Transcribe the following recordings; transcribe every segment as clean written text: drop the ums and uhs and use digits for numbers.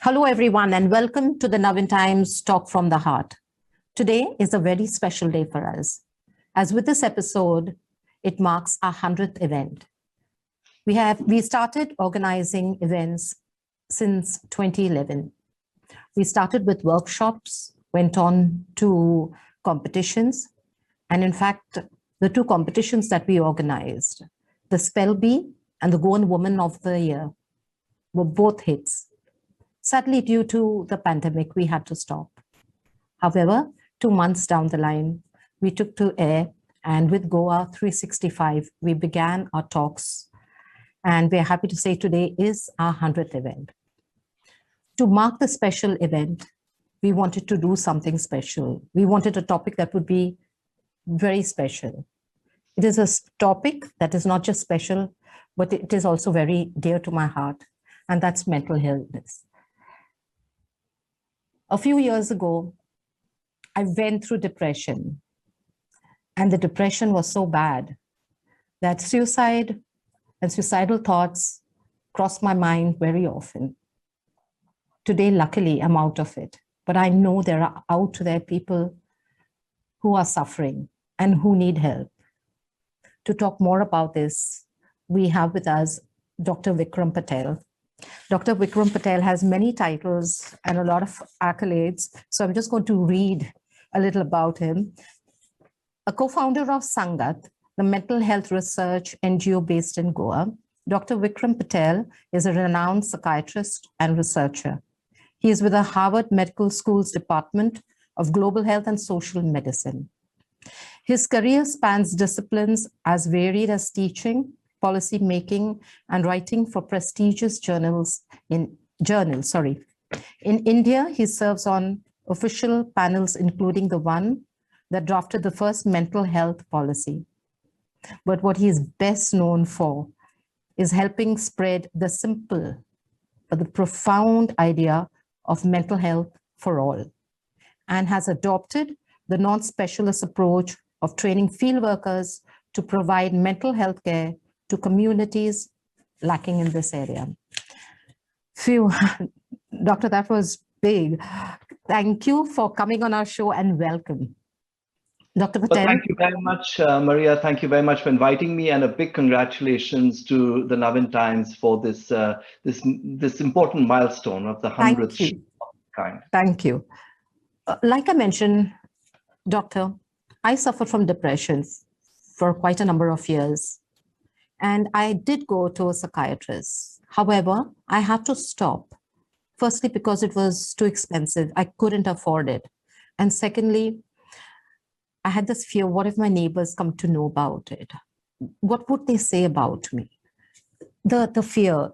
Hello, everyone, and welcome to the Navhind Times Talk from the Heart. Today is a very special day for us, as with this episode, it marks our 100th event. We started organizing events since 2011. We started with workshops, went on to competitions, and in fact, the two competitions that we organized, the Spell Bee and the Goan Woman of the Year, were both hits. Sadly, due to the pandemic, we had to stop. However, 2 months down the line, we took to air, and with Goa 365, we began our talks. And we're happy to say today is our 100th event. To mark the special event, we wanted to do something special. We wanted a topic that would be very special. It is a topic that is not just special, but it is also very dear to my heart, and that's mental illness. A few years ago, I went through depression, and the depression was so bad that suicide and suicidal thoughts crossed my mind very often. Today, luckily, I'm out of it, but I know there are out there people who are suffering and who need help. To talk more about this, we have with us Dr. Viram Patel. Dr. Viram Patel has many titles and a lot of accolades, so I'm just going to read a little about him. A co-founder of Sangat, the mental health research NGO based in Goa, Dr. Viram Patel is a renowned psychiatrist and researcher. He is with the Harvard Medical School's Department of Global Health and Social Medicine. His career spans disciplines as varied as teaching, policy making, and writing for prestigious journals. In India, he serves on official panels, including the one that drafted the first mental health policy. But what he is best known for is helping spread the simple but the profound idea of mental health for all, and has adopted the non-specialist approach of training field workers to provide mental health care to communities lacking in this area. Phew, Doctor, that was big. Thank you for coming on our show and welcome. Dr. Patel. Well, thank you very much, Maria. Thank you very much for inviting me, and a big congratulations to the Navhind Times for this this important milestone of the 100th show of its kind. Thank you. Like I mentioned, Doctor, I suffered from depression for quite a number of years. And I did go to a psychiatrist. However, I had to stop. Firstly, because it was too expensive. I couldn't afford it. And secondly, I had this fear, what if my neighbors come to know about it? What would they say about me? The fear,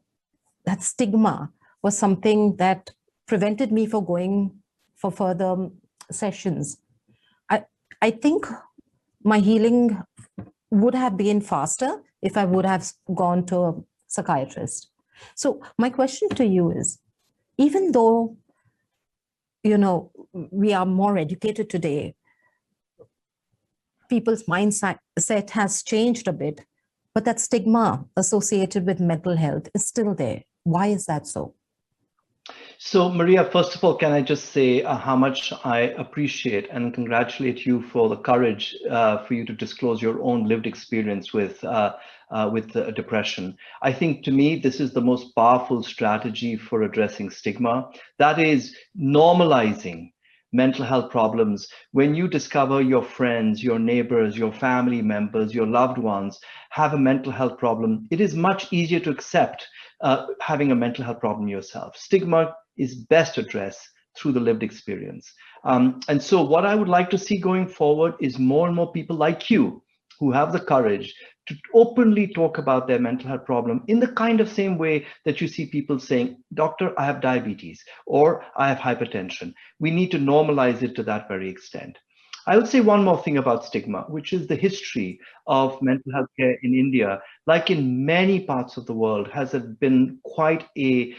that stigma was something that prevented me from going for further sessions. I think my healing would have been faster if I would have gone to a psychiatrist. So my question to you is, even though, we are more educated today, people's mindset has changed a bit, but that stigma associated with mental health is still there. Why is that so? So, Maria, first of all, can I just say how much I appreciate and congratulate you for the courage for you to disclose your own lived experience with depression. I think, to me, this is the most powerful strategy for addressing stigma. That is normalizing mental health problems. When you discover your friends, your neighbors, your family members, your loved ones have a mental health problem, it is much easier to accept having a mental health problem yourself. Stigma is best addressed through the lived experience. And so what I would like to see going forward is more and more people like you who have the courage to openly talk about their mental health problem in the kind of same way that you see people saying, doctor, I have diabetes, or I have hypertension. We need to normalize it to that very extent. I would say one more thing about stigma, which is the history of mental health care in India, like in many parts of the world, has been quite a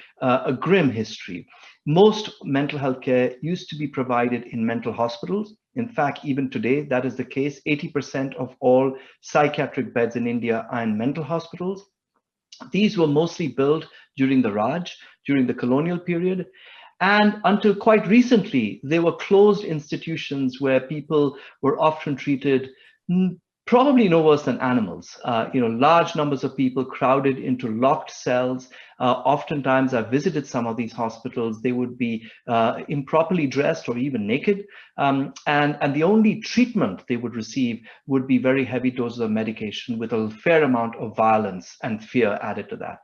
grim history. Most mental health care used to be provided in mental hospitals. In fact, even today, that is the case. 80% of all psychiatric beds in India are in mental hospitals. These were mostly built during the Raj, during the colonial period. And until quite recently, they were closed institutions where people were often treated probably no worse than animals. Large numbers of people crowded into locked cells. Oftentimes, I visited some of these hospitals. They would be improperly dressed or even naked. And the only treatment they would receive would be very heavy doses of medication with a fair amount of violence and fear added to that.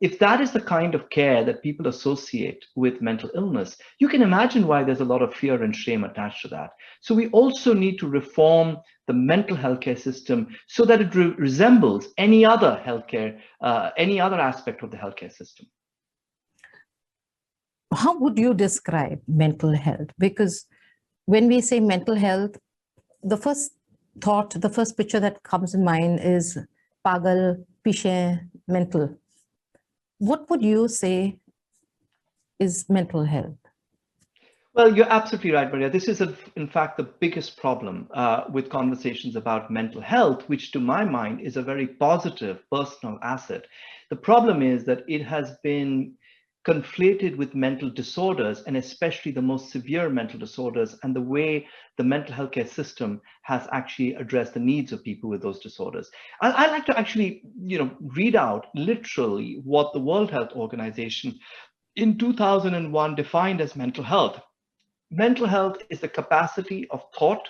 If that is the kind of care that people associate with mental illness, you can imagine why there's a lot of fear and shame attached to that. So we also need to reform the mental health care system so that it resembles any other healthcare, any other aspect of the healthcare system. How would you describe mental health? Because when we say mental health, the first thought, the first picture that comes in mind is pagal, piche, mental. What would you say is mental health? Well, you're absolutely right, Maria. This is, in fact, the biggest problem with conversations about mental health, which to my mind is a very positive personal asset. The problem is that it has been conflated with mental disorders, and especially the most severe mental disorders, and the way the mental health care system has actually addressed the needs of people with those disorders. I'd like to actually, read out literally what the World Health Organization in 2001 defined as mental health. Mental health is the capacity of thought,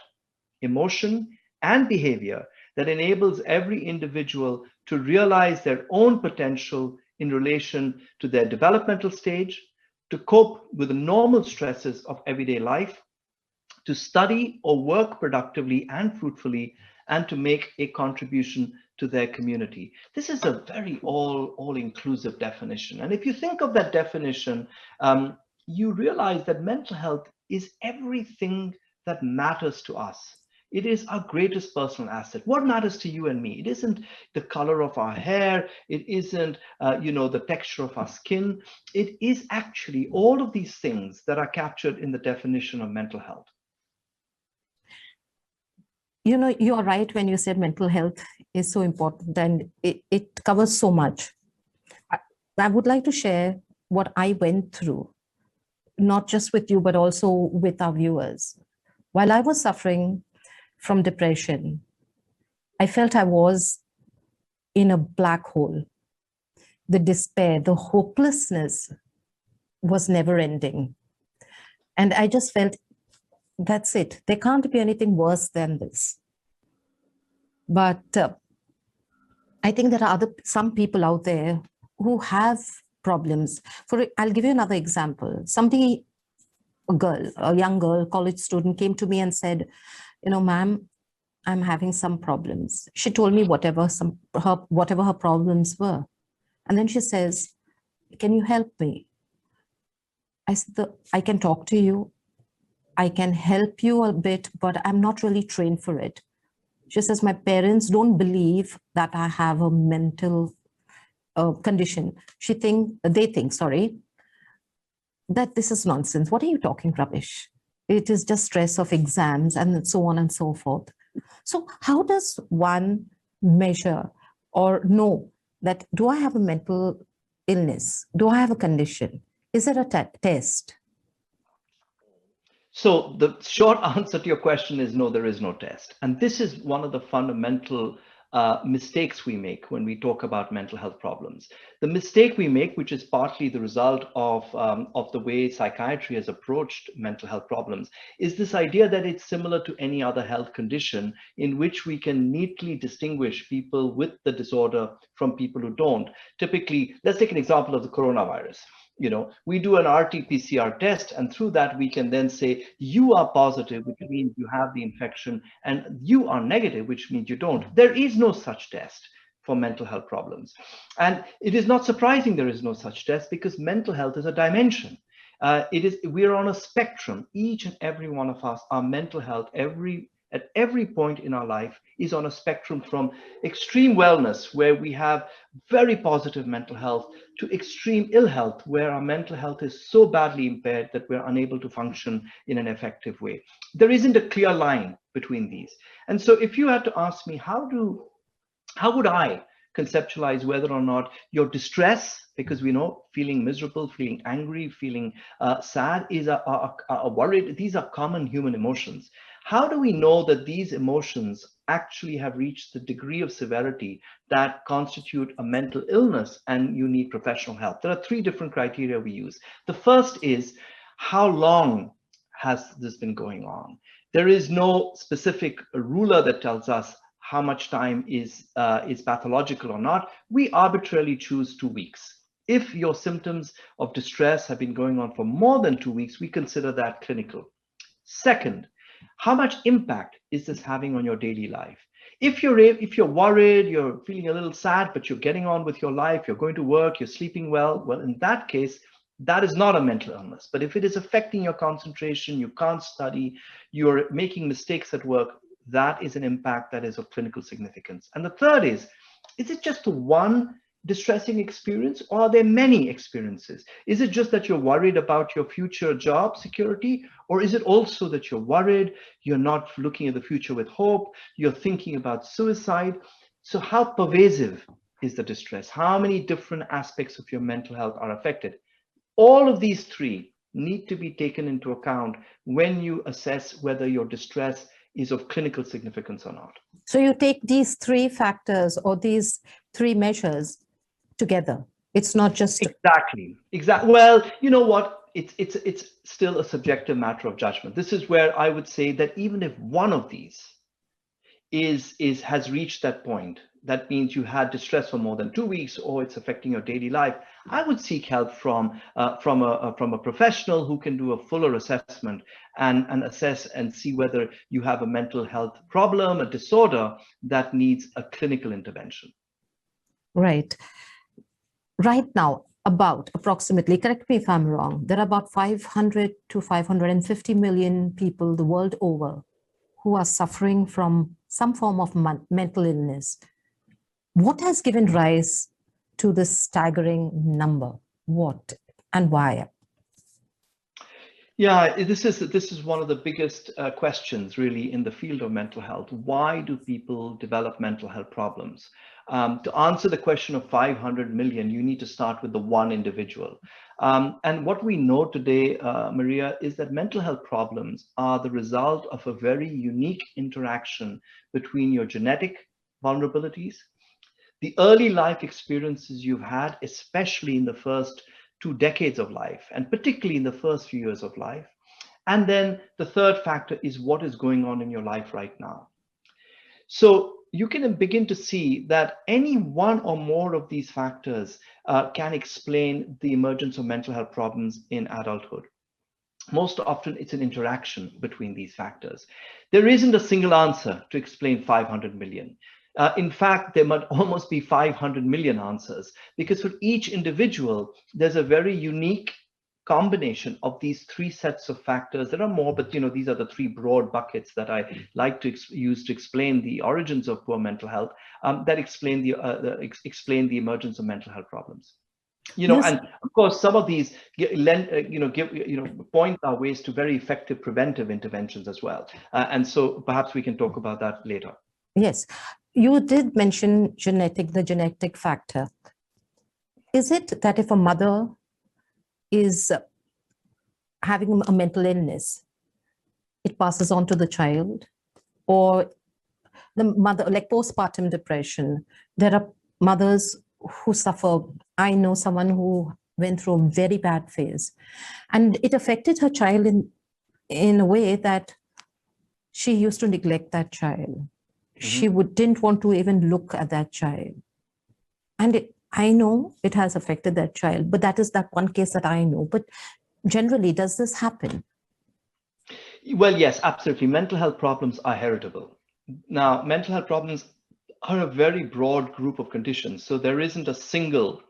emotion, and behavior that enables every individual to realize their own potential in relation to their developmental stage, to cope with the normal stresses of everyday life, to study or work productively and fruitfully, and to make a contribution to their community. This is a very all-inclusive definition. And if you think of that definition, you realize that mental health is everything that matters to us. It is our greatest personal asset. What matters to you and me? It isn't the color of our hair. It isn't, the texture of our skin. It is actually all of these things that are captured in the definition of mental health. You are right when you said mental health is so important and it covers so much. I would like to share what I went through, not just with you, but also with our viewers. While I was suffering from depression, I felt I was in a black hole. The despair, the hopelessness was never ending. And I just felt, that's it. There can't be anything worse than this. But I think there are some people out there who have problems. I'll give you another example. A young girl, college student, came to me and said, ma'am, I'm having some problems. She told me whatever her problems were. And then she says, can you help me? I said, I can talk to you. I can help you a bit, but I'm not really trained for it. She says, my parents don't believe that I have a mental condition. They think, that this is nonsense. What are you talking rubbish? It is just stress of exams and so on and so forth. So how does one measure or know that, do I have a mental illness? Do I have a condition? Is there a test? So the short answer to your question is no, there is no test. And this is one of the fundamental mistakes we make when we talk about mental health problems. The mistake we make, which is partly the result of the way psychiatry has approached mental health problems, is this idea that it's similar to any other health condition in which we can neatly distinguish people with the disorder from people who don't. Typically, let's take an example of the coronavirus. We do an RT-PCR test, and through that we can then say you are positive, which means you have the infection, and you are negative, which means you don't. There is no such test for mental health problems. And it is not surprising there is no such test, because mental health is a dimension. We're on a spectrum. Each and every one of us, our mental health, every at every point in our life is on a spectrum from extreme wellness, where we have very positive mental health, to extreme ill health, where our mental health is so badly impaired that we're unable to function in an effective way. There isn't a clear line between these. And so if you had to ask me, how would I conceptualize whether or not your distress, because we know feeling miserable, feeling angry, feeling sad are worried, these are common human emotions. How do we know that these emotions actually have reached the degree of severity that constitute a mental illness and you need professional help? There are three different criteria we use. The first is, how long has this been going on? There is no specific ruler that tells us how much time is pathological or not. We arbitrarily choose 2 weeks. If your symptoms of distress have been going on for more than 2 weeks, we consider that clinical. Second, how much impact is this having on your daily life? If you're worried, you're feeling a little sad, but you're getting on with your life, you're going to work, you're sleeping well, in that case, that is not a mental illness. But if it is affecting your concentration, you can't study, you're making mistakes at work, that is an impact that is of clinical significance. And the third is it just one distressing experience, or are there many experiences? Is it just that you're worried about your future job security, or is it also that you're worried, you're not looking at the future with hope, you're thinking about suicide? So how pervasive is the distress? How many different aspects of your mental health are affected? All of these three need to be taken into account when you assess whether your distress is of clinical significance or not. So you take these three factors or these three measures together. It's not just exactly. Well, you know what? It's still a subjective matter of judgment. This is where I would say that even if one of these has reached that point, that means you had distress for more than 2 weeks, or it's affecting your daily life, I would seek help from a professional who can do a fuller assessment and assess and see whether you have a mental health problem, a disorder that needs a clinical intervention. Right. Right now, about approximately, correct me if I'm wrong, there are about 500 to 550 million people the world over who are suffering from some form of mental illness. What has given rise to this staggering number? What and why? Yeah, this is one of the biggest questions really in the field of mental health. Why do people develop mental health problems? To answer the question of 500 million, you need to start with the one individual. And what we know today, Maria, is that mental health problems are the result of a very unique interaction between your genetic vulnerabilities, the early life experiences you've had, especially in the first 2 decades of life, and particularly in the first few years of life. And then the third factor is what is going on in your life right now. So you can begin to see that any one or more of these factors can explain the emergence of mental health problems in adulthood. Most often, it's an interaction between these factors. There isn't a single answer to explain 500 million. In fact, there might almost be 500 million answers, because for each individual, there's a very unique combination of these three sets of factors. There are more, but these are the three broad buckets that I like to use to explain the origins of poor mental health, that explain the emergence of mental health problems. Yes. And of course, some of these point our ways to very effective preventive interventions as well. And so perhaps we can talk about that later. Yes, you did mention the genetic factor. Is it that if a mother is having a mental illness, it passes on to the child? Or the mother, like postpartum depression, there are mothers who suffer. I know someone who went through a very bad phase, and it affected her child in a way that she used to neglect that child. She didn't want to even look at that child. And I know it has affected that child, but that is that one case that I know. But generally, does this happen? Well, yes, absolutely. Mental health problems are heritable. Now, mental health problems are a very broad group of conditions. So there isn't a single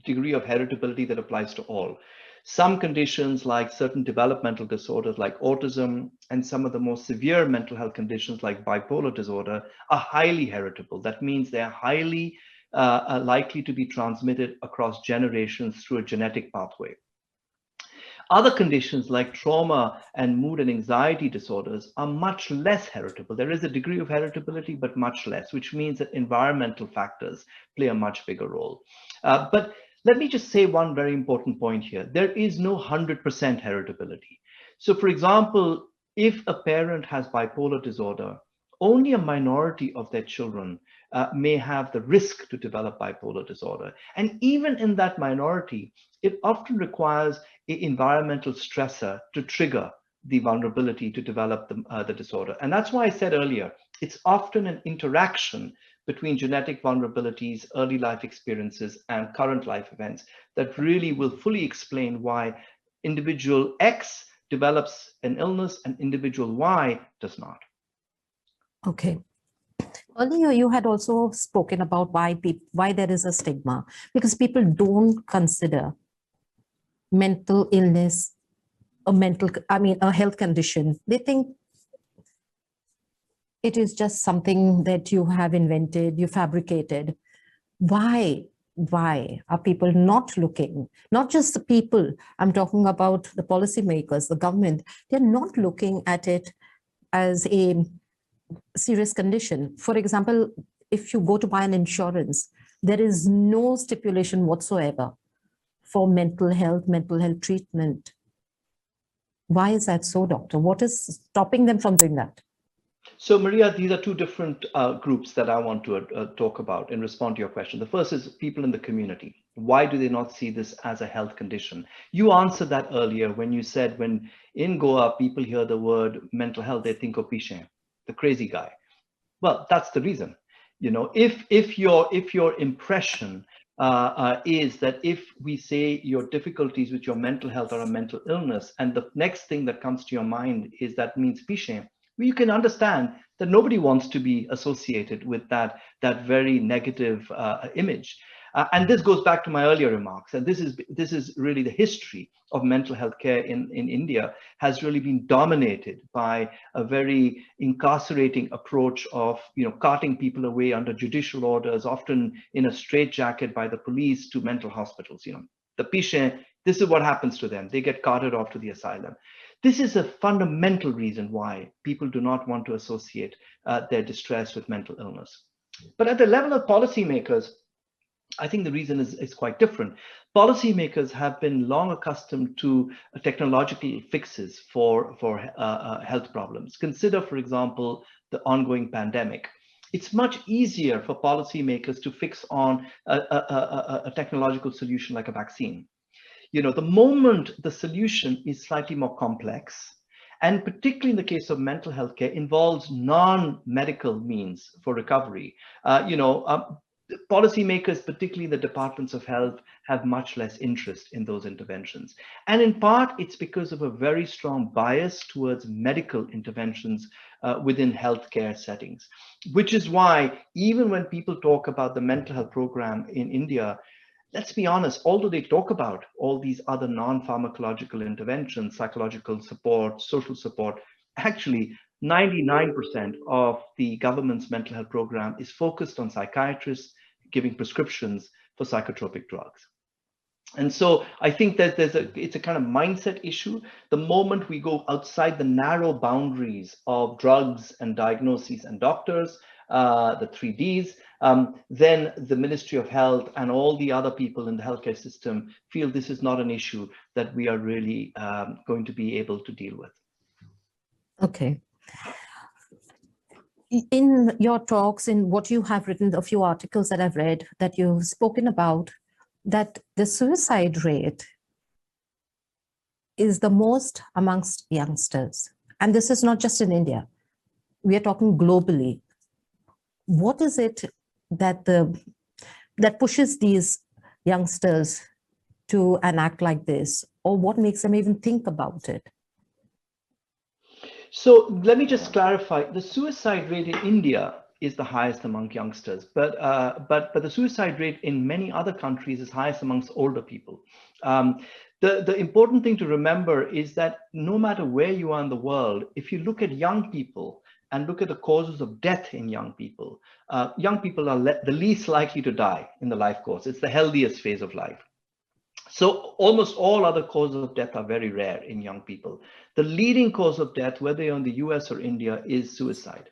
degree of heritability that applies to all. Some conditions like certain developmental disorders like autism and some of the more severe mental health conditions like bipolar disorder are highly heritable. That means they're highly likely to be transmitted across generations through a genetic pathway. Other conditions like trauma and mood and anxiety disorders are much less heritable. There is a degree of heritability, but much less, which means that environmental factors play a much bigger role. But let me just say one very important point here. There is no 100% heritability. So for example, if a parent has bipolar disorder, only a minority of their children may have the risk to develop bipolar disorder. And even in that minority, it often requires an environmental stressor to trigger the vulnerability to develop the disorder. And that's why I said earlier, it's often an interaction between genetic vulnerabilities, early life experiences, and current life events that really will fully explain why individual X develops an illness and individual Y does not. Okay. Earlier, you had also spoken about why there is a stigma, because people don't consider mental illness a health condition. They think it is just something that you have invented, you fabricated. Why are people not looking? Not just the people, I'm talking about the policymakers, the government, they're not looking at it as a serious condition. For example, if you go to buy an insurance, there is no stipulation whatsoever for mental health treatment. Why is that so, doctor? What is stopping them from doing that? So Maria, these are two different groups that I want to talk about and respond to your question. The first is people in the community. Why do they not see this as a health condition? You answered that earlier when you said when in Goa, people hear the word mental health, they think of Piche, the crazy guy. Well, that's the reason. You know, if your impression is that if we say your difficulties with your mental health are a mental illness, and the next thing that comes to your mind is that means Piche, well, you can understand that nobody wants to be associated with that very negative image. And this goes back to my earlier remarks. And this is really the history of mental health care in India has really been dominated by a very incarcerating approach of, you know, carting people away under judicial orders, often in a straitjacket by the police to mental hospitals. You know, the Piche, this is what happens to them. They get carted off to the asylum. This is a fundamental reason why people do not want to associate their distress with mental illness. But at the level of policymakers, I think the reason is quite different. Policymakers have been long accustomed to technological fixes for health problems. Consider, for example, the ongoing pandemic. It's much easier for policymakers to fix on a technological solution like a vaccine. You know, the moment the solution is slightly more complex, and particularly in the case of mental health care, involves non-medical means for recovery, policymakers, particularly the departments of health, have much less interest in those interventions. And in part, it's because of a very strong bias towards medical interventions within healthcare settings, which is why even when people talk about the mental health program in India, let's be honest, although they talk about all these other non-pharmacological interventions, psychological support, social support, actually 99% of the government's mental health program is focused on psychiatrists giving prescriptions for psychotropic drugs. And so I think that it's a kind of mindset issue. The moment we go outside the narrow boundaries of drugs and diagnoses and doctors, the 3Ds, then the Ministry of Health and all the other people in the healthcare system feel this is not an issue that we are really going to be able to deal with. Okay. In your talks, in what you have written, a few articles that I've read, that you've spoken about, that the suicide rate is the most amongst youngsters. And this is not just in India. We are talking globally. What is it that that pushes these youngsters to enact like this? Or what makes them even think about it? So let me just clarify, the suicide rate in India is the highest among youngsters, but the suicide rate in many other countries is highest amongst older people. The important thing to remember is that no matter where you are in the world, if you look at young people and look at the causes of death in young people are the least likely to die in the life course. It's the healthiest phase of life. So almost all other causes of death are very rare in young people. The leading cause of death, whether you're in the US or India, is suicide.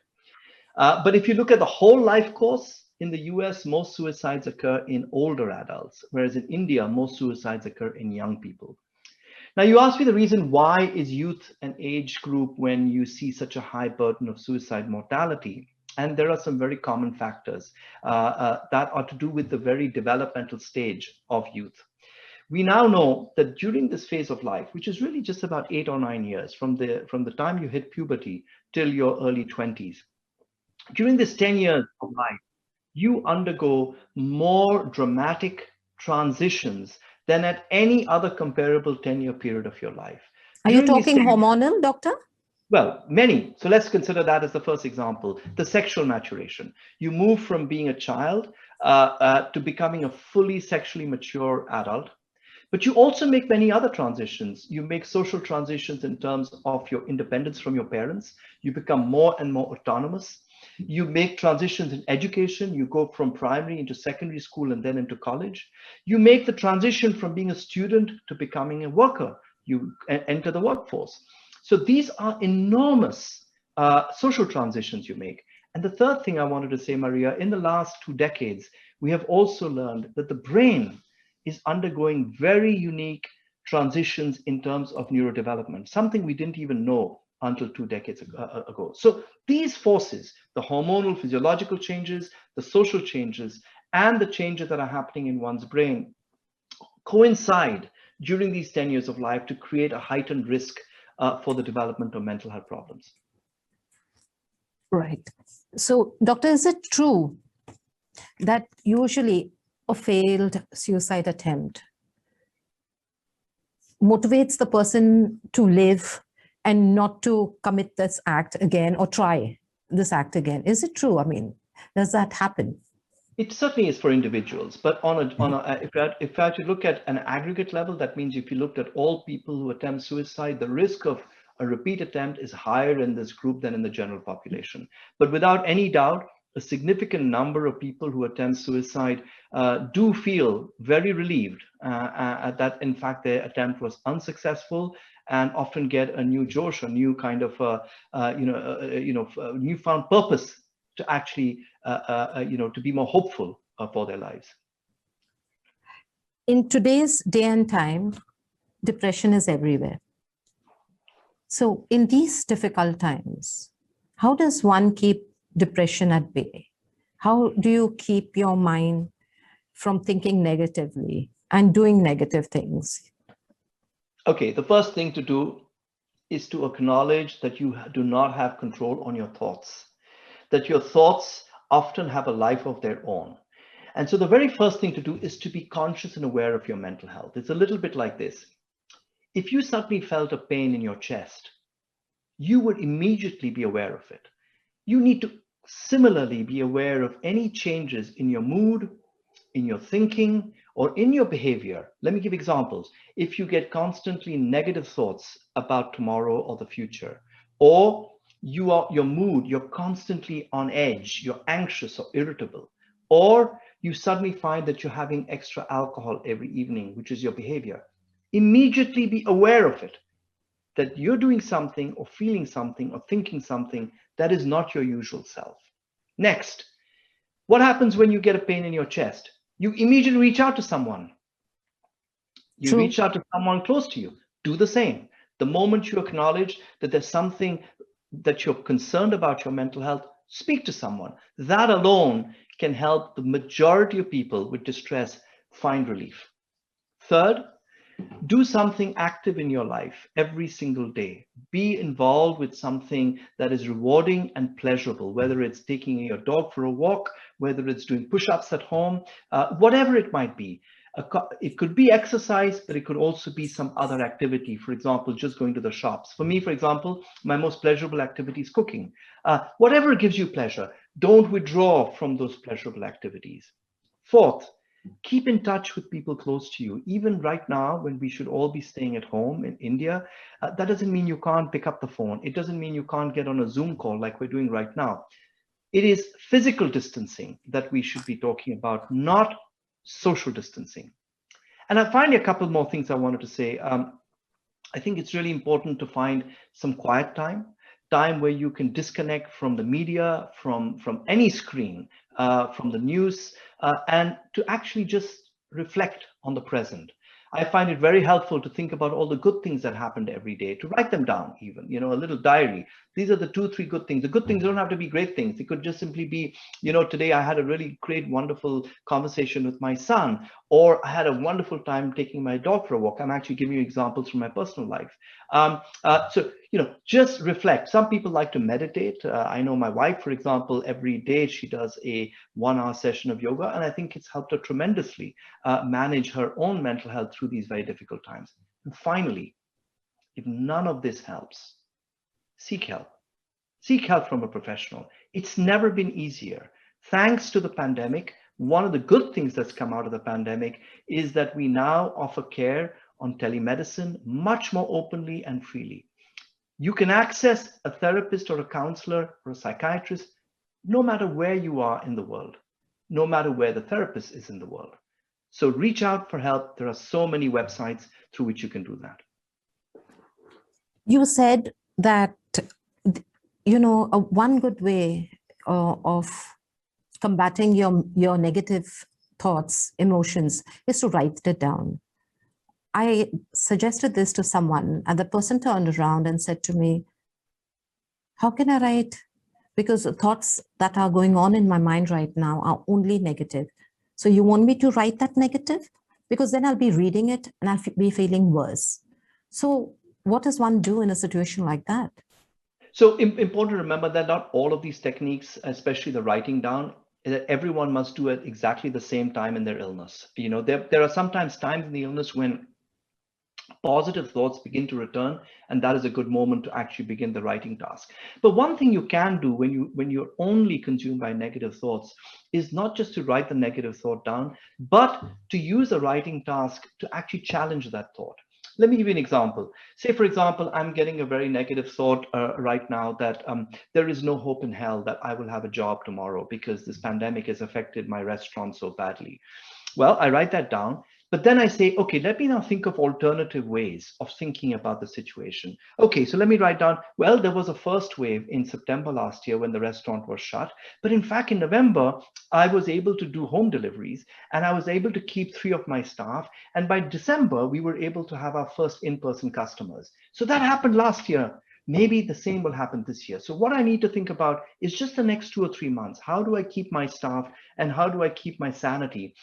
But if you look at the whole life course, in the US, most suicides occur in older adults, whereas in India, most suicides occur in young people. Now, you asked me the reason why is youth an age group when you see such a high burden of suicide mortality? And there are some very common factors that are to do with the very developmental stage of youth. We now know that during this phase of life, which is really just about 8 or 9 years from the time you hit puberty till your early 20s, during this 10 years of life, you undergo more dramatic transitions than at any other comparable 10-year period of your life. Are you talking hormonal, doctor? Well, many. So let's consider that as the first example, the sexual maturation. You move from being a child to becoming a fully sexually mature adult. But you also make many other transitions. You make social transitions in terms of your independence from your parents. You become more and more autonomous. You make transitions in education. You go from primary into secondary school and then into college. You make the transition from being a student to becoming a worker. You enter the workforce. So these are enormous social transitions you make. And the third thing I wanted to say, Maria, in the last 2 decades, we have also learned that the brain is undergoing very unique transitions in terms of neurodevelopment, something we didn't even know until 2 decades ago. So these forces, the hormonal physiological changes, the social changes, and the changes that are happening in one's brain coincide during these 10 years of life to create a heightened risk for the development of mental health problems. Right. So, doctor, is it true that usually a failed suicide attempt motivates the person to live and not to commit this act again or try this act again? Is it true? I mean, does that happen? It certainly is for individuals, but if I had to look at an aggregate level, that means if you looked at all people who attempt suicide, the risk of a repeat attempt is higher in this group than in the general population. But without any doubt, a significant number of people who attempt suicide do feel very relieved that in fact their attempt was unsuccessful, and often get a new josh, a new kind of newfound purpose to actually to be more hopeful for their lives. In today's day and time, depression is everywhere. So in these difficult times, how does one keep depression at bay? How do you keep your mind from thinking negatively and doing negative things? Okay, the first thing to do is to acknowledge that you do not have control on your thoughts, that your thoughts often have a life of their own. And so the very first thing to do is to be conscious and aware of your mental health. It's a little bit like this. If you suddenly felt a pain in your chest, you would immediately be aware of it. You need to similarly be aware of any changes in your mood, in your thinking, or in your behavior. Let me give examples. If you get constantly negative thoughts about tomorrow or the future, or your mood, you're constantly on edge, you're anxious or irritable, or you suddenly find that you're having extra alcohol every evening, which is your behavior, immediately be aware of it, that you're doing something or feeling something or thinking something that is not your usual self. Next, what happens when you get a pain in your chest? You immediately reach out to someone. You reach out to someone close to you. Do the same. The moment you acknowledge that there's something that you're concerned about your mental health, speak to someone. That alone can help the majority of people with distress find relief. Third, do something active in your life every single day. Be involved with something that is rewarding and pleasurable, whether it's taking your dog for a walk, whether it's doing push-ups at home, whatever it might be. It could be exercise, but it could also be some other activity. For example, just going to the shops. For me, for example, my most pleasurable activity is cooking. Whatever gives you pleasure, don't withdraw from those pleasurable activities. Fourth, Keep in touch with people close to you. Even right now, when we should all be staying at home in India, that doesn't mean you can't pick up the phone. It doesn't mean you can't get on a Zoom call like we're doing right now. It is physical distancing that we should be talking about, not social distancing. And I find a couple more things I wanted to say. I think it's really important to find some quiet time where you can disconnect from the media, from any screen, from the news, and to actually just reflect on the present. I find it very helpful to think about all the good things that happened every day, to write them down even, a little diary. These are the 2-3 good things. The good things don't have to be great things. It could just simply be, today I had a really great, wonderful conversation with my son, or I had a wonderful time taking my dog for a walk. I'm actually giving you examples from my personal life. So, just reflect. Some people like to meditate. I know my wife, for example, every day she does a 1-hour session of yoga, and I think it's helped her tremendously manage her own mental health through these very difficult times. And finally, if none of this helps, seek help. Seek help from a professional. It's never been easier. Thanks to the pandemic, one of the good things that's come out of the pandemic is that we now offer care on telemedicine much more openly and freely. You can access a therapist or a counselor or a psychiatrist no matter where you are in the world, no matter where the therapist is in the world. So reach out for help. There are so many websites through which you can do that. You said that, one good way of combating your negative thoughts, emotions, is to write it down. I suggested this to someone, and the person turned around and said to me, how can I write? Because the thoughts that are going on in my mind right now are only negative. So you want me to write that negative? Because then I'll be reading it and I'll be feeling worse. So what does one do in a situation like that? So important to remember that not all of these techniques, especially the writing down, everyone must do at exactly the same time in their illness. There are sometimes times in the illness when positive thoughts begin to return, and that is a good moment to actually begin the writing task. But one thing you can do when you're only consumed by negative thoughts is not just to write the negative thought down, but to use a writing task to actually challenge that thought. Let me give you an example. Say, for example, I'm getting a very negative thought right now that there is no hope in hell that I will have a job tomorrow because this pandemic has affected my restaurant so badly. Well, I write that down. But then I say, okay, let me now think of alternative ways of thinking about the situation. Okay, so let me write down, well, there was a first wave in September last year when the restaurant was shut. But in fact, in November, I was able to do home deliveries and I was able to keep 3 of my staff. And by December, we were able to have our first in-person customers. So that happened last year. Maybe the same will happen this year. So what I need to think about is just the next 2 or 3 months. How do I keep my staff and how do I keep my sanity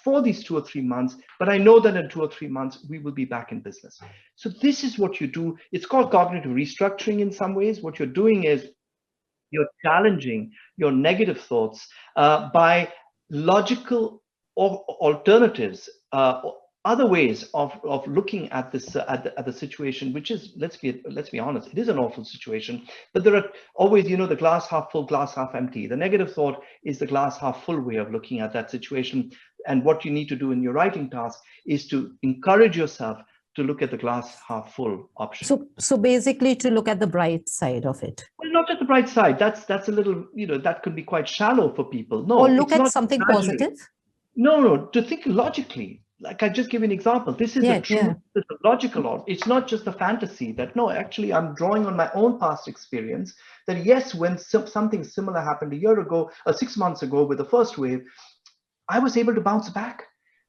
for these 2 or 3 months? But I know that in 2 or 3 months, we will be back in business. So this is what you do. It's called cognitive restructuring in some ways. What you're doing is you're challenging your negative thoughts by logical alternatives, other ways of looking at this at the situation, which is, let's be honest, it is an awful situation. But there are always, the glass half full, glass half empty. The negative thought is the glass half full way of looking at that situation. And what you need to do in your writing task is to encourage yourself to look at the glass half full option. So basically to look at the bright side of it. Well, not at the bright side. That's a little, that could be quite shallow for people. No, or look it's at not something imaginary. positive. No, to think logically. Like I just give you an example. This is a true, it's a logical. It's not just a fantasy that, no, actually I'm drawing on my own past experience that yes, when something similar happened a year ago, 6 months ago with the first wave, I was able to bounce back.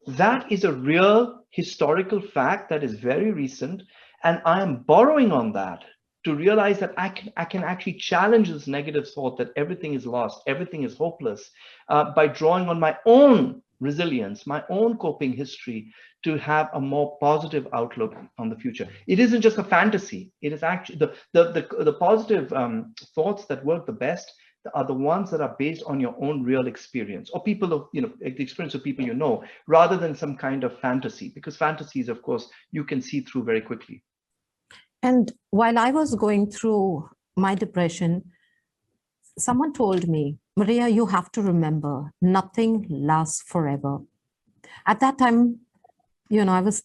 That is a real historical fact that is very recent. And I am borrowing on that to realize that I can actually challenge this negative thought that everything is lost, everything is hopeless, by drawing on my own resilience, my own coping history to have a more positive outlook on the future. It isn't just a fantasy. It is actually the positive thoughts that work the best are the ones that are based on your own real experience or people of, the experience of people rather than some kind of fantasy, because fantasies, of course, you can see through very quickly. And while I was going through my depression, someone told me, Maria, you have to remember, nothing lasts forever. At that time, I was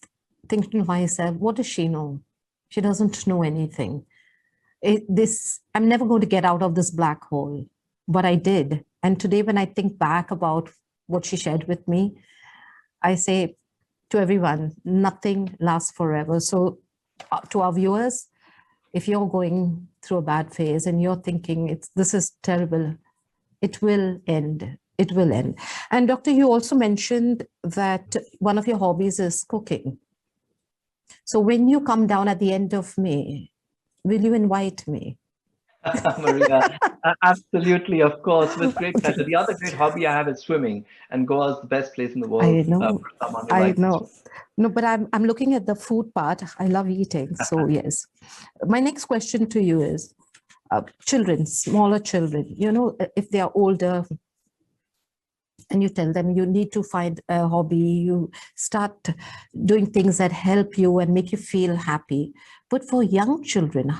thinking to myself, what does she know? She doesn't know anything. I'm never going to get out of this black hole, but I did. And today, when I think back about what she shared with me, I say to everyone, nothing lasts forever. So to our viewers, if you're going through a bad phase and you're thinking this is terrible, it will end. It will end. And doctor, you also mentioned that one of your hobbies is cooking. So when you come down at the end of May, will you invite me? Maria, absolutely, of course, with great pleasure. The other great hobby I have is swimming, and Goa is the best place in the world I know, for someone who I likes to know. swim. No, but I'm looking at the food part. I love eating, so yes. My next question to you is, children, smaller children, if they are older, and you tell them you need to find a hobby, you start doing things that help you and make you feel happy. But for young children,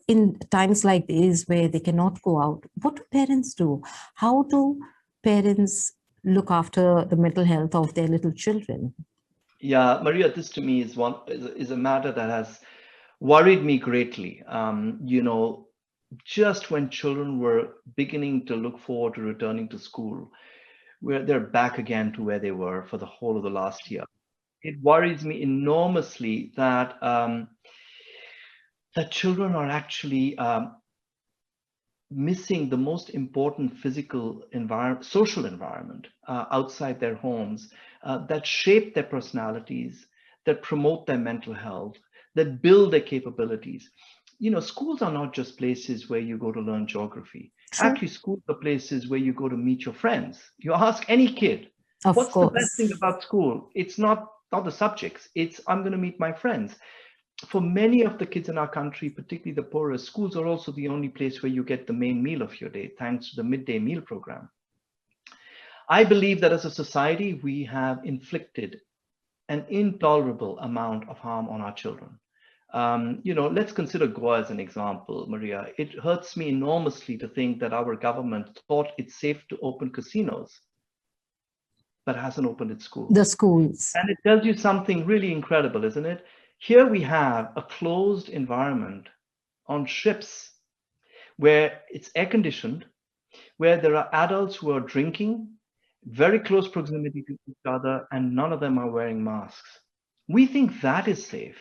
in times like these where they cannot go out, what do parents do? How do parents look after the mental health of their little children? Yeah, Maria, this to me is a matter that has worried me greatly. Just when children were beginning to look forward to returning to school, where they're back again to where they were for the whole of the last year. It worries me enormously that children are actually missing the most important physical environment, social environment outside their homes that shape their personalities, that promote their mental health, that build their capabilities. Schools are not just places where you go to learn geography. True. Actually, schools are places where you go to meet your friends. You ask any kid, Of what's the best course. thing about school? It's not the subjects. It's I'm going to meet my friends. For many of the kids in our country, particularly the poorest, schools are also the only place where you get the main meal of your day, thanks to the midday meal program. I believe that as a society, we have inflicted an intolerable amount of harm on our children. Let's consider Goa as an example, Maria. It hurts me enormously to think that our government thought it's safe to open casinos, but hasn't opened its schools. The schools. And it tells you something really incredible, isn't it? Here we have a closed environment on ships where it's air conditioned, where there are adults who are drinking, very close proximity to each other, and none of them are wearing masks. We think that is safe.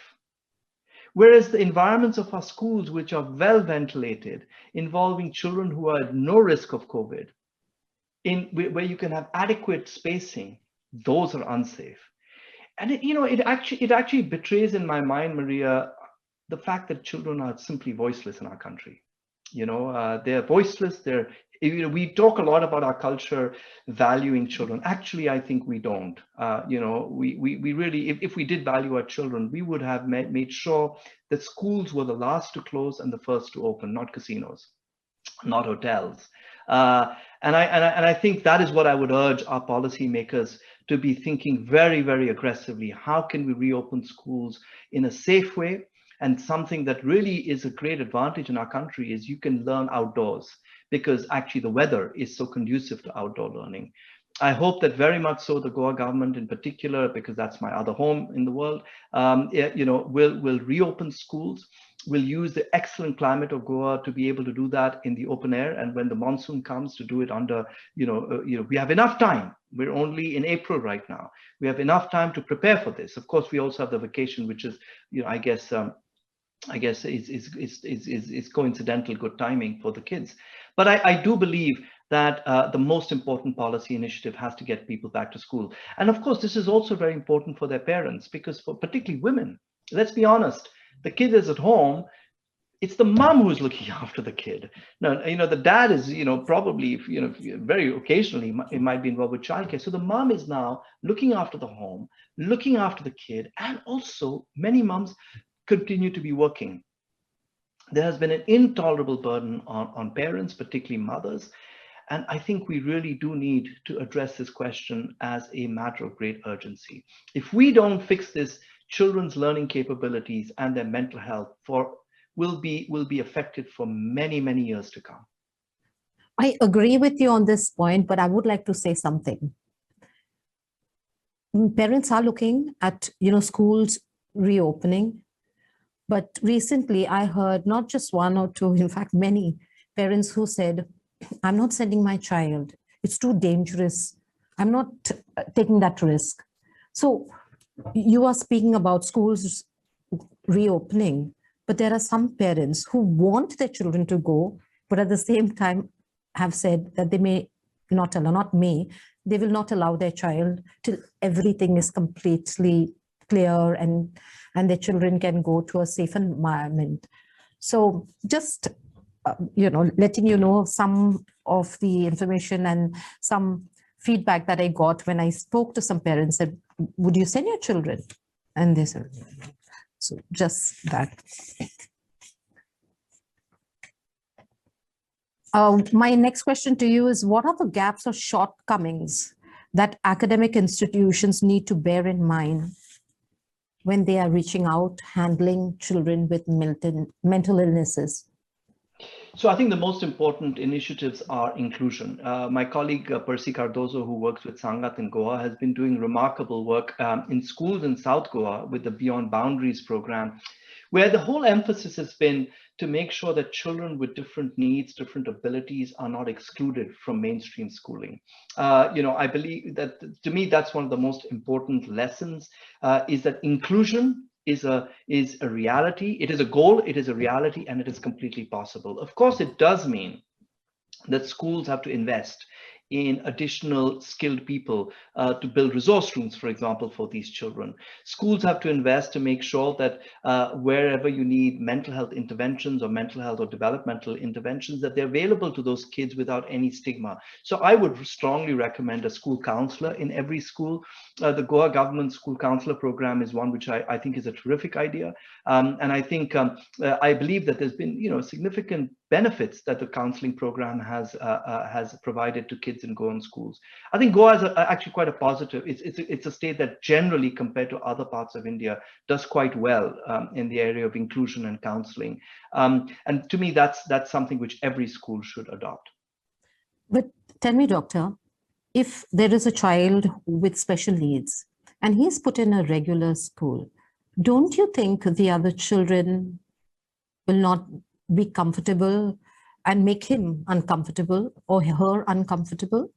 Whereas the environments of our schools, which are well ventilated, involving children who are at no risk of COVID, where you can have adequate spacing, those are unsafe. And it actually betrays in my mind, Maria, the fact that children are simply voiceless in our country. They're voiceless. We talk a lot about our culture valuing children. Actually, I think we don't. We really, if we did value our children, we would have made sure that schools were the last to close and the first to open, not casinos, not hotels. And I think that is what I would urge our policymakers to be thinking very, very aggressively. How can we reopen schools in a safe way? And something that really is a great advantage in our country is you can learn outdoors, because actually the weather is so conducive to outdoor learning. I hope that very much so the Goa government in particular, because that's my other home in the world, will reopen schools. We'll use the excellent climate of Goa to be able to do that in the open air, and when the monsoon comes, to do it under, we have enough time. We're only in April right now. We have enough time to prepare for this. Of course, we also have the vacation, which is, I guess is coincidental good timing for the kids. But I do believe that the most important policy initiative has to get people back to school. And of course, this is also very important for their parents, because for particularly women, let's be honest, the kid is at home. It's the mom who's looking after the kid. Now, the dad is, probably, very occasionally it might be involved with childcare. So the mom is now looking after the home, looking after the kid, and also many moms continue to be working. There has been an intolerable burden on parents, particularly mothers. And I think we really do need to address this question as a matter of great urgency. If we don't fix this, children's learning capabilities and their mental health will be affected for many, many years to come. I agree with you on this point, but I would like to say something. parents are looking at, schools reopening. But recently I heard not just one or two, in fact, many parents who said, I'm not sending my child. It's too dangerous. I'm not taking that risk. So you are speaking about schools reopening, but there are some parents who want their children to go, but at the same time have said that they may not allow, not may, they will not allow their child till everything is completely clear and their children can go to a safe environment. So just, letting you know some of the information and some feedback that I got when I spoke to some parents that, would you send your children? And they said, so just that. My next question to you is, what are the gaps or shortcomings that academic institutions need to bear in mind when they are reaching out, handling children with mental illnesses? So I think the most important initiatives are inclusion. My colleague Percy Cardozo, who works with Sangat in Goa, has been doing remarkable work in schools in South Goa with the Beyond Boundaries program, where the whole emphasis has been to make sure that children with different needs, different abilities are not excluded from mainstream schooling. I believe that, to me, that's one of the most important lessons, is that inclusion is a reality. It is a goal, it is a reality, and it is completely possible. Of course, it does mean that schools have to invest in additional skilled people to build resource rooms, for example, for these children. Schools have to invest to make sure that wherever you need mental health interventions or mental health or developmental interventions, that they're available to those kids without any stigma. So I would strongly recommend a school counselor in every school. The Goa government school counselor program is one which I think is a terrific idea. And I think, I believe that there's been, significant benefits that the counseling program has provided to kids in Goan schools. I think Goa is actually quite a positive. It's a state that generally, compared to other parts of India, does quite well in the area of inclusion and counseling. And to me, that's something which every school should adopt. But tell me, doctor, if there is a child with special needs and he's put in a regular school, don't you think the other children will not be comfortable and make him uncomfortable or her uncomfortable?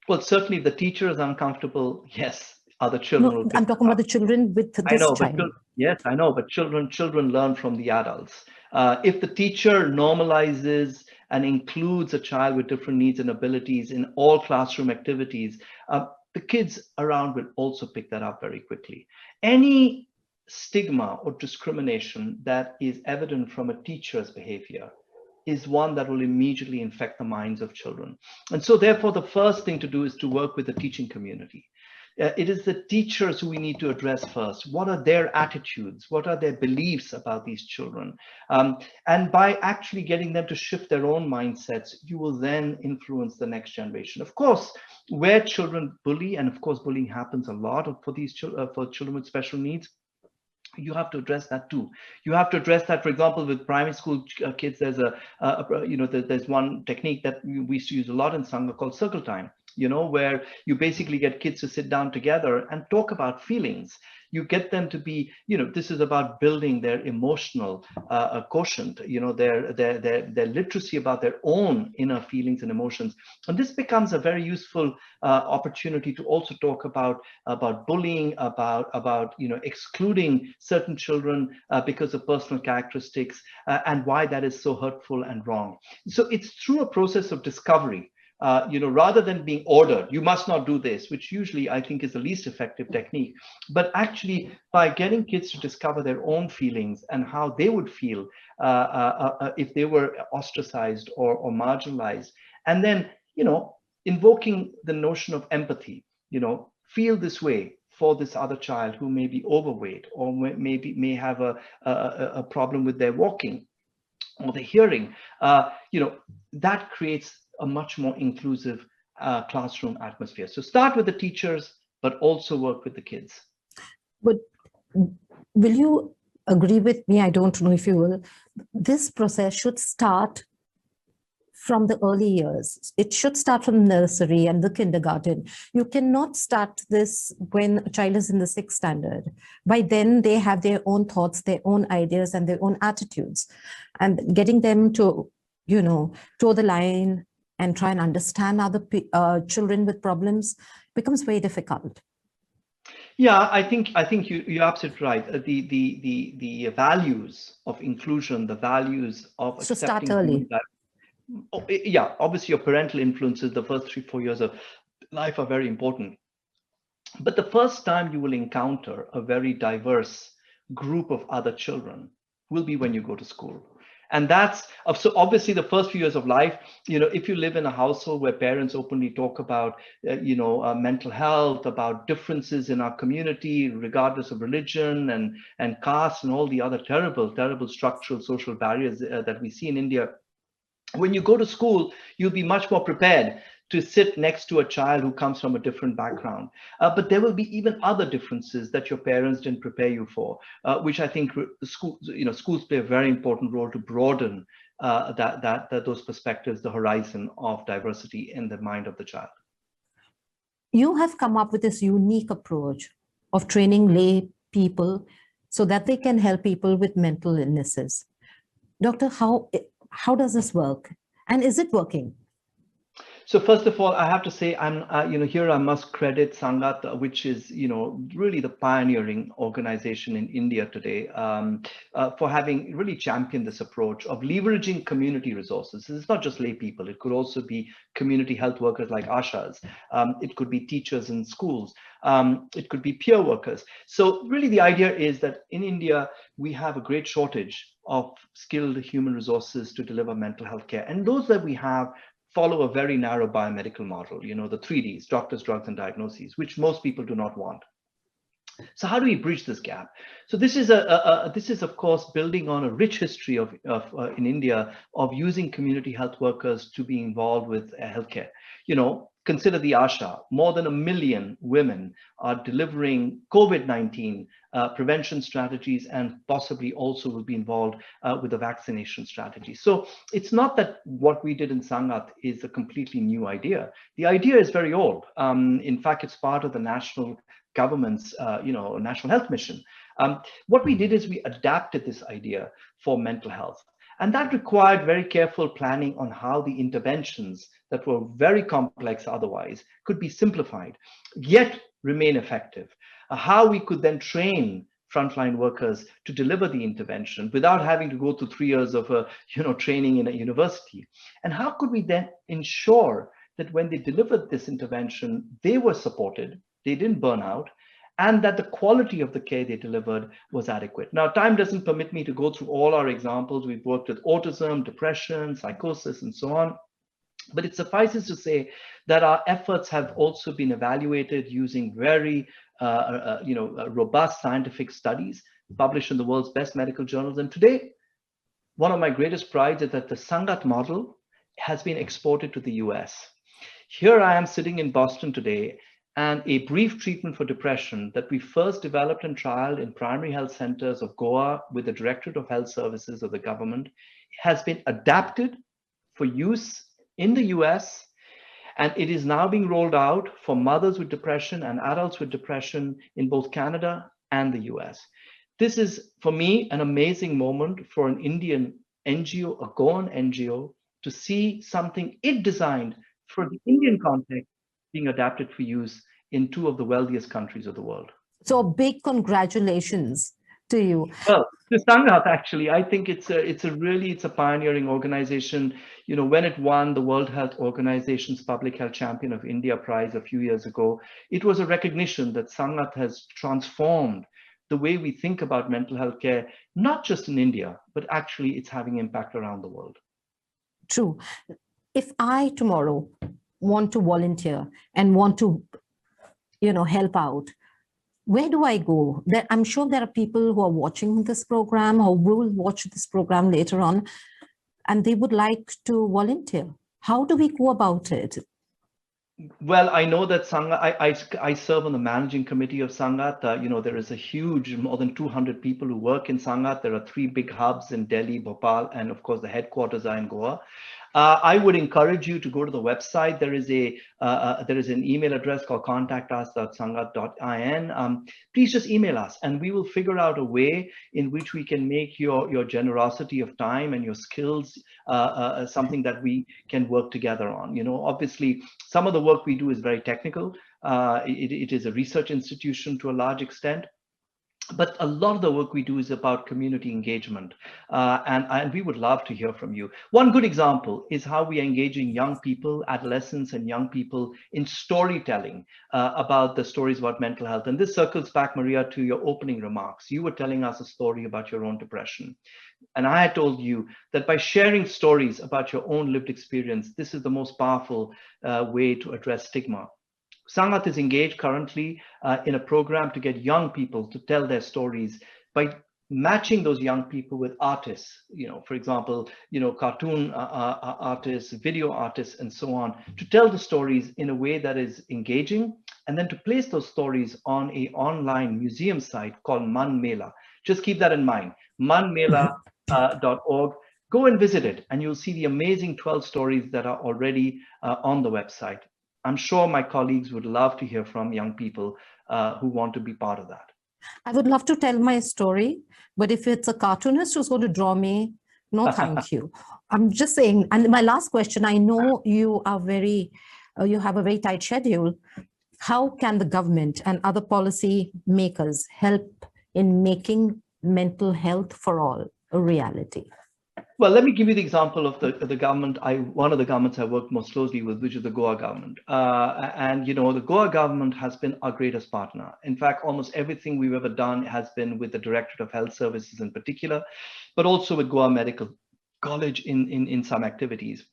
Well, certainly if the teacher is uncomfortable, yes, other children No, will pick I'm talking about the children with this child. Yes, I know, but children learn from the adults. If the teacher normalizes and includes a child with different needs and abilities in all classroom activities, the kids around will also pick that up very quickly. Any stigma or discrimination that is evident from a teacher's behavior is one that will immediately infect the minds of children. And so therefore, the first thing to do is to work with the teaching community. It is the teachers who we need to address first. What are their attitudes? What are their beliefs about these children? And by actually getting them to shift their own mindsets, you will then influence the next generation. Of course, where children bully, and of course, bullying happens a lot for these for children with special needs, you have to address that too. You have to address that, for example, with primary school kids. There's there's one technique that we used to use a lot in Sangha called circle time, where you basically get kids to sit down together and talk about feelings. You get them to be, this is about building their emotional quotient, their literacy about their own inner feelings and emotions. And this becomes a very useful opportunity to also talk about bullying, about excluding certain children because of personal characteristics, and why that is so hurtful and wrong. So it's through a process of discovery. Rather than being ordered, you must not do this, which usually I think is the least effective technique, but actually by getting kids to discover their own feelings and how they would feel if they were ostracized or marginalized, and then, invoking the notion of empathy, feel this way for this other child who may be overweight or may have a problem with their walking or their hearing, that creates a much more inclusive classroom atmosphere. So start with the teachers, but also work with the kids. But will you agree with me? I don't know if you will. This process should start from the early years. It should start from nursery and the kindergarten. You cannot start this when a child is in the sixth standard. By then, they have their own thoughts, their own ideas, and their own attitudes. And getting them to, toe the line and try and understand other children with problems becomes very difficult. Yeah, I think you're absolutely right. The values of inclusion, the values of So start accepting early. yeah, obviously your parental influences the first 3-4 years of life are very important. But the first time you will encounter a very diverse group of other children will be when you go to school. And that's so obviously the first few years of life, if you live in a household where parents openly talk about, mental health, about differences in our community, regardless of religion and caste and all the other terrible, terrible structural social barriers that we see in India. When you go to school, you'll be much more prepared to sit next to a child who comes from a different background. But there will be even other differences that your parents didn't prepare you for, which I think schools play a very important role to broaden those perspectives, the horizon of diversity in the mind of the child. You have come up with this unique approach of training lay people so that they can help people with mental illnesses. Doctor, how does this work? And is it working? So first of all, I have to say, here I must credit Sangat, which is, really the pioneering organization in India today, for having really championed this approach of leveraging community resources. It's not just lay people. It could also be community health workers like Ashas. It could be teachers in schools. It could be peer workers. So really the idea is that in India, we have a great shortage of skilled human resources to deliver mental health care. And those that we have follow a very narrow biomedical model, the 3Ds, doctors, drugs, and diagnoses, which most people do not want. So how do we bridge this gap? So this is of course building on a rich history of in India of using community health workers to be involved with healthcare. Consider the ASHA. More than 1 million women are delivering COVID-19 prevention strategies, and possibly also will be involved with the vaccination strategy. So it's not that what we did in Sangat is a completely new idea. The idea is very old. In fact, it's part of the national government's national health mission. What we did is we adapted this idea for mental health. And that required very careful planning on how the interventions that were very complex otherwise could be simplified, yet remain effective. How we could then train frontline workers to deliver the intervention without having to go through 3 years of training in a university. And how could we then ensure that when they delivered this intervention, they were supported, they didn't burn out, and that the quality of the care they delivered was adequate. Now, time doesn't permit me to go through all our examples. We've worked with autism, depression, psychosis, and so on. But it suffices to say that our efforts have also been evaluated using very robust scientific studies published in the world's best medical journals. And today, one of my greatest prides is that the Sangat model has been exported to the US. Here I am sitting in Boston today, and a brief treatment for depression that we first developed and trialed in primary health centers of Goa with the Directorate of Health Services of the government has been adapted for use in the US, and it is now being rolled out for mothers with depression and adults with depression in both Canada and the US. This is, for me, an amazing moment for an Indian NGO, a Goan NGO, to see something it designed for the Indian context being adapted for use in 2 of the wealthiest countries of the world. So big congratulations to you. Well, to Sangat, actually, I think it's a pioneering organization. When it won the World Health Organization's Public Health Champion of India prize a few years ago, it was a recognition that Sangat has transformed the way we think about mental health care, not just in India, but actually it's having impact around the world. True. If I tomorrow want to volunteer and want to, help out, where do I go? I'm sure there are people who are watching this program or will watch this program later on, and they would like to volunteer. How do we go about it? Well, I know that Sangat, I serve on the managing committee of Sangat. There is a huge, more than 200 people who work in Sangat. There are 3 big hubs in Delhi, Bhopal, and of course the headquarters are in Goa. I would encourage you to go to the website. There is an email address called contactus.sangat.in. Please just email us, and we will figure out a way in which we can make your generosity of time and your skills something that we can work together on. Obviously, some of the work we do is very technical. It is a research institution to a large extent. But a lot of the work we do is about community engagement, and we would love to hear from you. One good example is how we are engaging young people, adolescents and young people in storytelling about the stories about mental health. And this circles back, Maria, to your opening remarks. You were telling us a story about your own depression. And I had told you that by sharing stories about your own lived experience, this is the most powerful way to address stigma. Sangat is engaged currently in a program to get young people to tell their stories by matching those young people with artists, for example, cartoon artists, video artists, and so on, to tell the stories in a way that is engaging, and then to place those stories on an online museum site called Man Mela. Just keep that in mind, manmela.org. Go and visit it, and you'll see the amazing 12 stories that are already on the website. I'm sure my colleagues would love to hear from young people who want to be part of that. I would love to tell my story, but if it's a cartoonist who's going to draw me, no, thank you. I'm just saying, and my last question, I know you are you have a very tight schedule. How can the government and other policy makers help in making mental health for all a reality? Well, let me give you the example of the government. One of the governments I worked most closely with, which is the Goa government. The Goa government has been our greatest partner. In fact, almost everything we've ever done has been with the Directorate of Health Services in particular, but also with Goa Medical College in some activities.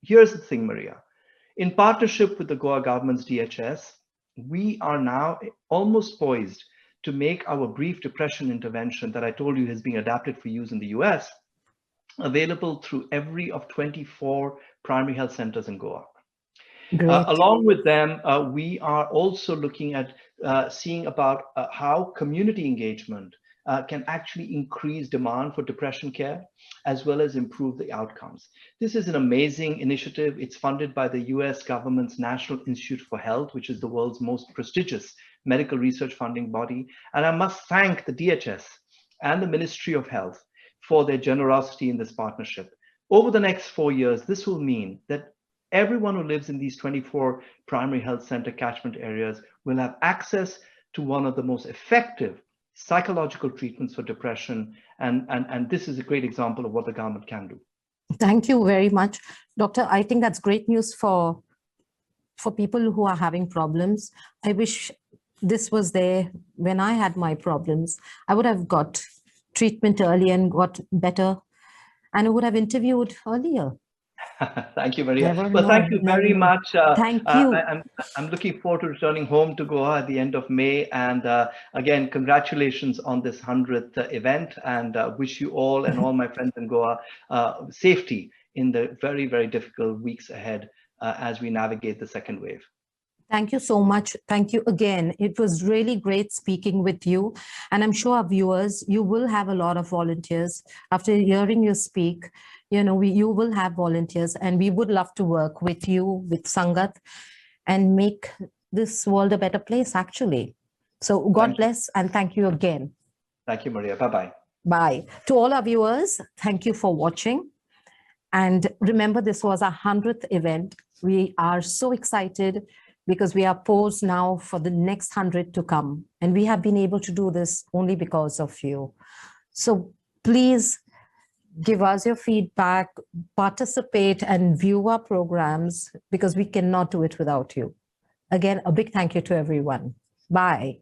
Here's the thing, Maria. In partnership with the Goa government's DHS, we are now almost poised to make our brief depression intervention that I told you has been adapted for use in the US available through every of 24 primary health centers in Goa. Along with them, we are also looking at seeing about how community engagement can actually increase demand for depression care, as well as improve the outcomes. This is an amazing initiative. It's funded by the US government's National Institute for Health, which is the world's most prestigious medical research funding body. And I must thank the DHS and the Ministry of Health for their generosity in this partnership. Over the next 4 years, this will mean that everyone who lives in these 24 primary health center catchment areas will have access to one of the most effective psychological treatments for depression. And this is a great example of what the government can do. Thank you very much, Doctor. I think that's great news for people who are having problems. I wish this was there when I had my problems. I would have got treatment early and got better, and I would have interviewed earlier. Thank you, Maria. Thank you very much. Thank you. I'm looking forward to returning home to Goa at the end of May. And again, congratulations on this 100th event, and wish you all and all my friends in Goa safety in the very, very difficult weeks ahead as we navigate the second wave. Thank you so much. Thank you again. It was really great speaking with you. And I'm sure our viewers, you will have a lot of volunteers. After hearing you speak, you will have volunteers, and we would love to work with you, with Sangat, and make this world a better place, actually. So God bless, and thank you again. Thank you, Maria. Bye-bye. Bye. To all our viewers, thank you for watching. And remember, this was our 100th event. We are so excited because we are posed now for the next 100 to come. And we have been able to do this only because of you. So please give us your feedback, participate, and view our programs, because we cannot do it without you. Again, a big thank you to everyone. Bye.